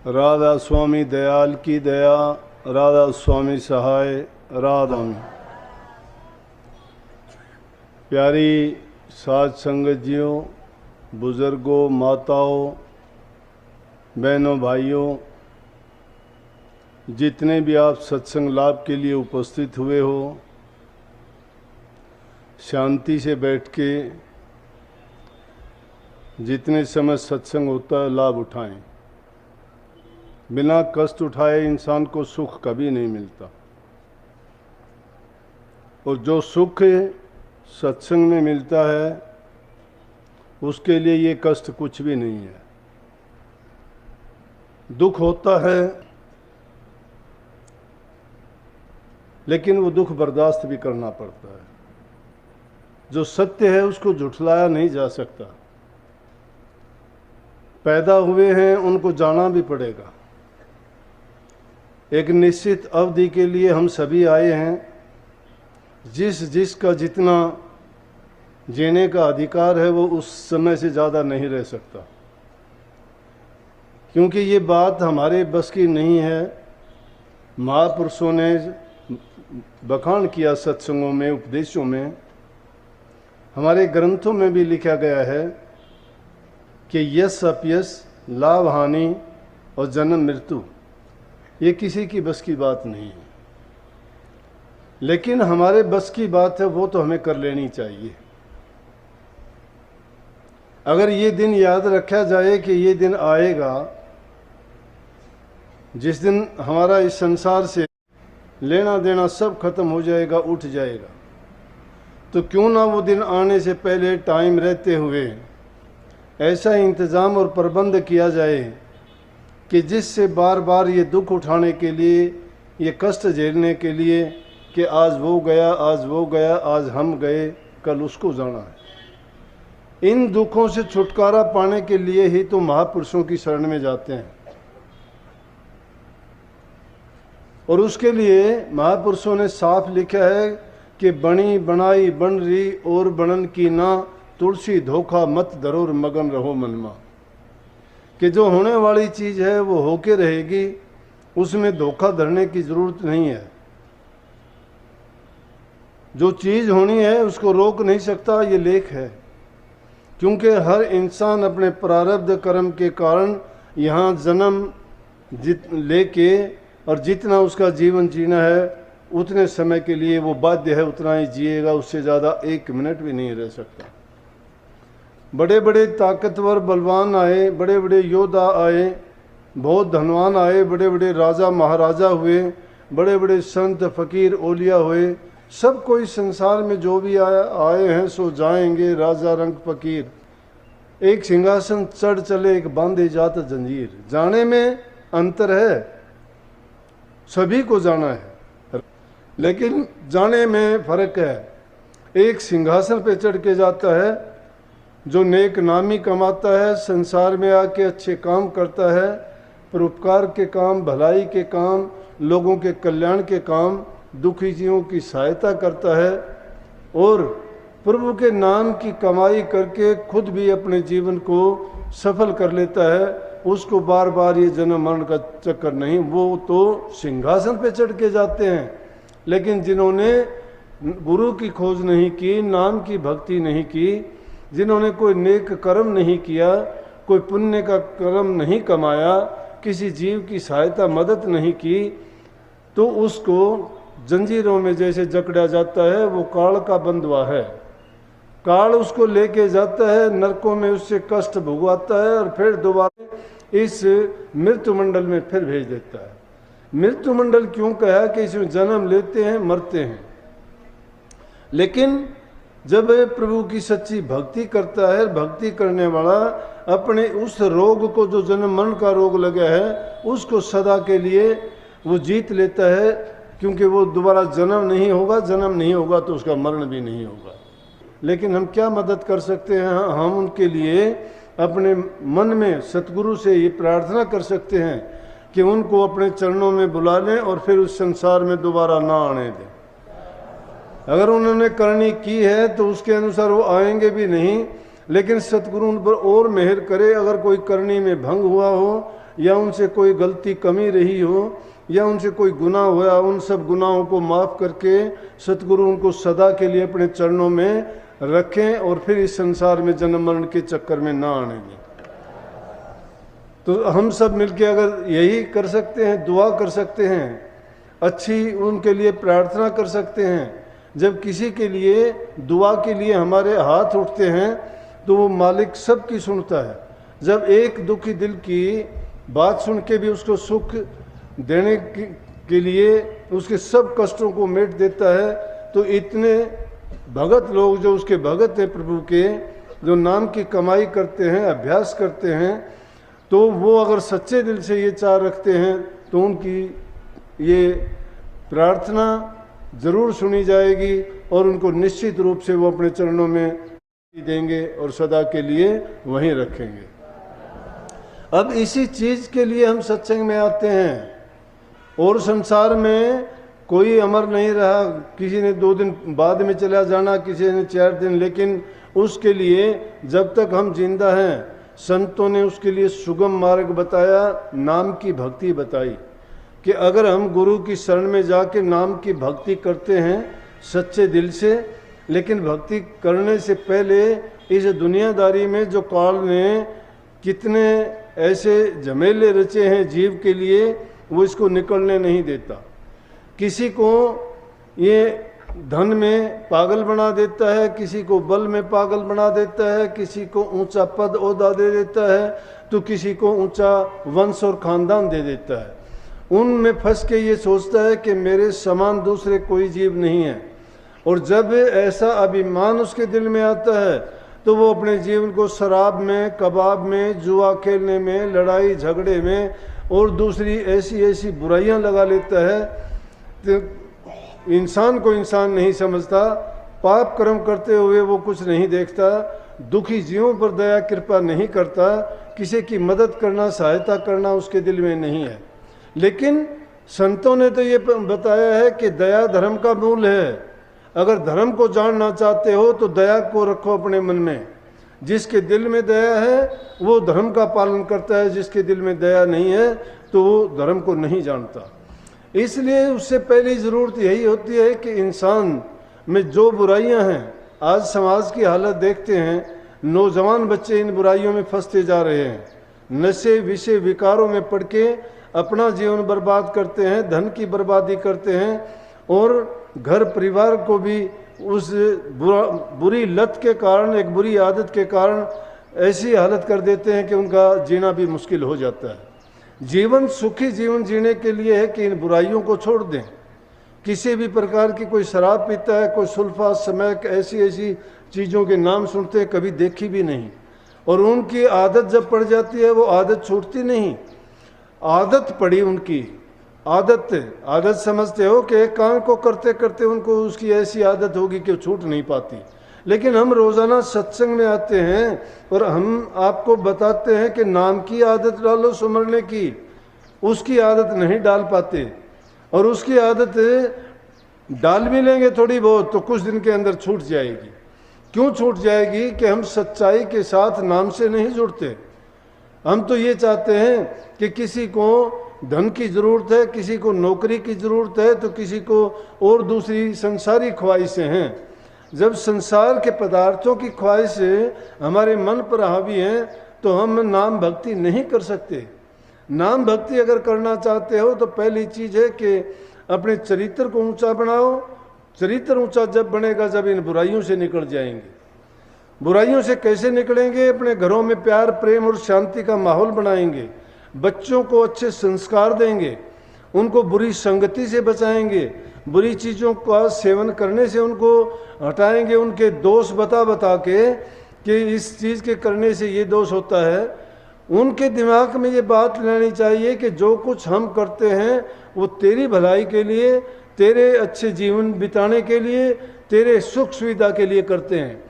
राधा स्वामी दयाल की दया, राधा स्वामी सहाय, राधा। प्यारी साध संगत जियों, बुजुर्गों, माताओं, बहनों, भाइयों, जितने भी आप सत्संग लाभ के लिए उपस्थित हुए हो, शांति से बैठ के जितने समय सत्संग होता है लाभ उठाएं। बिना कष्ट उठाए इंसान को सुख कभी नहीं मिलता, और जो सुख सत्संग में मिलता है उसके लिए ये कष्ट कुछ भी नहीं है। दुख होता है लेकिन वो दुख बर्दाश्त भी करना पड़ता है। जो सत्य है उसको झुठलाया नहीं जा सकता। पैदा हुए हैं उनको जाना भी पड़ेगा। एक निश्चित अवधि के लिए हम सभी आए हैं। जिसका जितना जीने का अधिकार है वो उस समय से ज़्यादा नहीं रह सकता, क्योंकि ये बात हमारे बस की नहीं है। महापुरुषों ने बखान किया सत्संगों में, उपदेशों में, हमारे ग्रंथों में भी लिखा गया है कि यश अपयश, लाभ हानि और जन्म मृत्यु ये किसी की बस की बात नहीं है। लेकिन हमारे बस की बात है वो तो हमें कर लेनी चाहिए। अगर ये दिन याद रखा जाए कि ये दिन आएगा जिस दिन हमारा इस संसार से लेना देना सब खत्म हो जाएगा, उठ जाएगा, तो क्यों ना वो दिन आने से पहले टाइम रहते हुए ऐसा इंतज़ाम और प्रबंध किया जाए कि जिससे बार बार ये दुख उठाने के लिए, ये कष्ट झेलने के लिए कि आज वो गया, आज वो गया, आज हम गए, कल उसको जाना है। इन दुखों से छुटकारा पाने के लिए ही तो महापुरुषों की शरण में जाते हैं, और उसके लिए महापुरुषों ने साफ लिखा है कि बनी बनाई बन रही और बनन की ना, तुलसी धोखा मत धरोर मगन रहो मनमा। कि जो होने वाली चीज़ है वो होके रहेगी, उसमें धोखा धरने की ज़रूरत नहीं है। जो चीज़ होनी है उसको रोक नहीं सकता, ये लेख है। क्योंकि हर इंसान अपने प्रारब्ध कर्म के कारण यहाँ जन्म लेके और जितना उसका जीवन जीना है उतने समय के लिए वो बाध्य है, उतना ही जिएगा, उससे ज़्यादा एक मिनट भी नहीं रह सकता। बड़े बड़े ताकतवर बलवान आए, बड़े बड़े योद्धा आए, बहुत धनवान आए, बड़े बड़े राजा महाराजा हुए, बड़े बड़े संत फकीर ओलिया हुए। सब कोई संसार में जो भी आए हैं सो जाएंगे, राजा रंग फकीर। एक सिंहासन चढ़ चले, एक बांधे जात जंजीर। जाने में अंतर है, सभी को जाना है, लेकिन जाने में फर्क है। एक सिंहासन पे चढ़ के जाता है जो नेक नामी कमाता है, संसार में आके अच्छे काम करता है, परोपकार के काम, भलाई के काम, लोगों के कल्याण के काम, दुखी जीवों की सहायता करता है, और प्रभु के नाम की कमाई करके खुद भी अपने जीवन को सफल कर लेता है। उसको बार बार ये जन्म मरण का चक्कर नहीं। वो तो सिंहासन पे चढ़ के जाते हैं, लेकिन जिन्होंने गुरु की खोज नहीं की, नाम की भक्ति नहीं की, जिन्होंने कोई नेक कर्म नहीं किया, कोई पुण्य का कर्म नहीं कमाया, किसी जीव की सहायता मदद नहीं की, तो उसको जंजीरों में जैसे जकड़ा जाता है। वो काल का बंधुआ है। काल उसको लेके जाता है, नरकों में उससे कष्ट भुगवाता है और फिर दोबारा इस मृत्यु मंडल में फिर भेज देता है। मृत्यु मंडल क्यों कहा कि इसमें जन्म लेते हैं, मरते हैं। लेकिन जब प्रभु की सच्ची भक्ति करता है, भक्ति करने वाला अपने उस रोग को, जो जन्म मरण का रोग लगा है, उसको सदा के लिए वो जीत लेता है, क्योंकि वो दोबारा जन्म नहीं होगा। जन्म नहीं होगा तो उसका मरण भी नहीं होगा। लेकिन हम क्या मदद कर सकते हैं? हम उनके लिए अपने मन में सतगुरु से ये प्रार्थना कर सकते हैं कि उनको अपने चरणों में बुला लें और फिर उस संसार में दोबारा ना आने दें। अगर उन्होंने करनी की है तो उसके अनुसार वो आएंगे भी नहीं, लेकिन सतगुरु उन पर और मेहर करे। अगर कोई करनी में भंग हुआ हो या उनसे कोई गलती कमी रही हो या उनसे कोई गुनाह हुआ, उन सब गुनाहों को माफ़ करके सतगुरु उनको सदा के लिए अपने चरणों में रखें और फिर इस संसार में जन्म मरण के चक्कर में ना आने। तो हम सब मिलके अगर यही कर सकते हैं, दुआ कर सकते हैं, अच्छी उनके लिए प्रार्थना कर सकते हैं। जब किसी के लिए दुआ के लिए हमारे हाथ उठते हैं तो वो मालिक सबकी सुनता है। जब एक दुखी दिल की बात सुन के भी उसको सुख देने के लिए उसके सब कष्टों को मेट देता है, तो इतने भगत लोग जो उसके भगत हैं प्रभु के, जो नाम की कमाई करते हैं, अभ्यास करते हैं, तो वो अगर सच्चे दिल से ये चाह रखते हैं तो उनकी ये प्रार्थना ज़रूर सुनी जाएगी और उनको निश्चित रूप से वो अपने चरणों में देंगे और सदा के लिए वहीं रखेंगे। अब इसी चीज़ के लिए हम सत्संग में आते हैं। और संसार में कोई अमर नहीं रहा, किसी ने 2 दिन बाद में चला जाना, किसी ने 4 दिन, लेकिन उसके लिए जब तक हम जिंदा हैं संतों ने उसके लिए सुगम मार्ग बताया, नाम की भक्ति बताई कि अगर हम गुरु की शरण में जाके नाम की भक्ति करते हैं सच्चे दिल से, लेकिन भक्ति करने से पहले इस दुनियादारी में जो काल ने कितने ऐसे झमेले रचे हैं जीव के लिए, वो इसको निकलने नहीं देता। किसी को ये धन में पागल बना देता है, किसी को बल में पागल बना देता है, किसी को ऊंचा पद ओहदा दे देता है, तो किसी को ऊंचा वंश और खानदान दे देता है। उनमें फंस के ये सोचता है कि मेरे समान दूसरे कोई जीव नहीं है। और जब ऐसा अभिमान उसके दिल में आता है तो वो अपने जीवन को शराब में, कबाब में, जुआ खेलने में, लड़ाई झगड़े में और दूसरी ऐसी ऐसी बुराइयां लगा लेता है। तो इंसान को इंसान नहीं समझता, पाप कर्म करते हुए वो कुछ नहीं देखता, दुखी जीवों पर दया कृपा नहीं करता, किसी की मदद करना, सहायता करना उसके दिल में नहीं है। लेकिन संतों ने तो ये बताया है कि दया धर्म का मूल है। अगर धर्म को जानना चाहते हो तो दया को रखो अपने मन में। जिसके दिल में दया है वो धर्म का पालन करता है, जिसके दिल में दया नहीं है तो वो धर्म को नहीं जानता। इसलिए उससे पहली ज़रूरत यही होती है कि इंसान में जो बुराइयां हैं, आज समाज की हालत देखते हैं, नौजवान बच्चे इन बुराइयों में फंसते जा रहे हैं, नशे विषय विकारों में पड़ के अपना जीवन बर्बाद करते हैं, धन की बर्बादी करते हैं और घर परिवार को भी उस बुरी लत के कारण, एक बुरी आदत के कारण ऐसी हालत कर देते हैं कि उनका जीना भी मुश्किल हो जाता है। जीवन सुखी जीवन जीने के लिए है कि इन बुराइयों को छोड़ दें। किसी भी प्रकार की कोई शराब पीता है, कोई सुल्फा, स्मैक, ऐसी ऐसी चीज़ों के नाम सुनते हैं, कभी देखी भी नहीं, और उनकी आदत जब पड़ जाती है वो आदत छूटती नहीं। आदत पड़ी उनकी, आदत समझते हो कि एक काम को करते करते उनको उसकी ऐसी आदत होगी कि छूट नहीं पाती। लेकिन हम रोज़ाना सत्संग में आते हैं और हम आपको बताते हैं कि नाम की आदत डालो सुमरने की, उसकी आदत नहीं डाल पाते, और उसकी आदत डाल भी लेंगे थोड़ी बहुत तो कुछ दिन के अंदर छूट जाएगी। क्यों छूट जाएगी? कि हम सच्चाई के साथ नाम से नहीं जुड़ते। हम तो ये चाहते हैं कि किसी को धन की ज़रूरत है, किसी को नौकरी की ज़रूरत है, तो किसी को और दूसरी संसारी ख्वाहिशें हैं। जब संसार के पदार्थों की ख्वाहिशें हमारे मन पर हावी हैं तो हम नाम भक्ति नहीं कर सकते। नाम भक्ति अगर करना चाहते हो तो पहली चीज़ है कि अपने चरित्र को ऊंचा बनाओ। चरित्र ऊंचा जब बनेगा जब इन बुराइयों से निकल जाएंगे। बुराइयों से कैसे निकलेंगे? अपने घरों में प्यार, प्रेम और शांति का माहौल बनाएंगे, बच्चों को अच्छे संस्कार देंगे, उनको बुरी संगति से बचाएंगे, बुरी चीज़ों का सेवन करने से उनको हटाएंगे, उनके दोष बता के कि इस चीज़ के करने से ये दोष होता है। उनके दिमाग में ये बात लानी चाहिए कि जो कुछ हम करते हैं वो तेरी भलाई के लिए, तेरे अच्छे जीवन बिताने के लिए, तेरे सुख सुविधा के लिए करते हैं।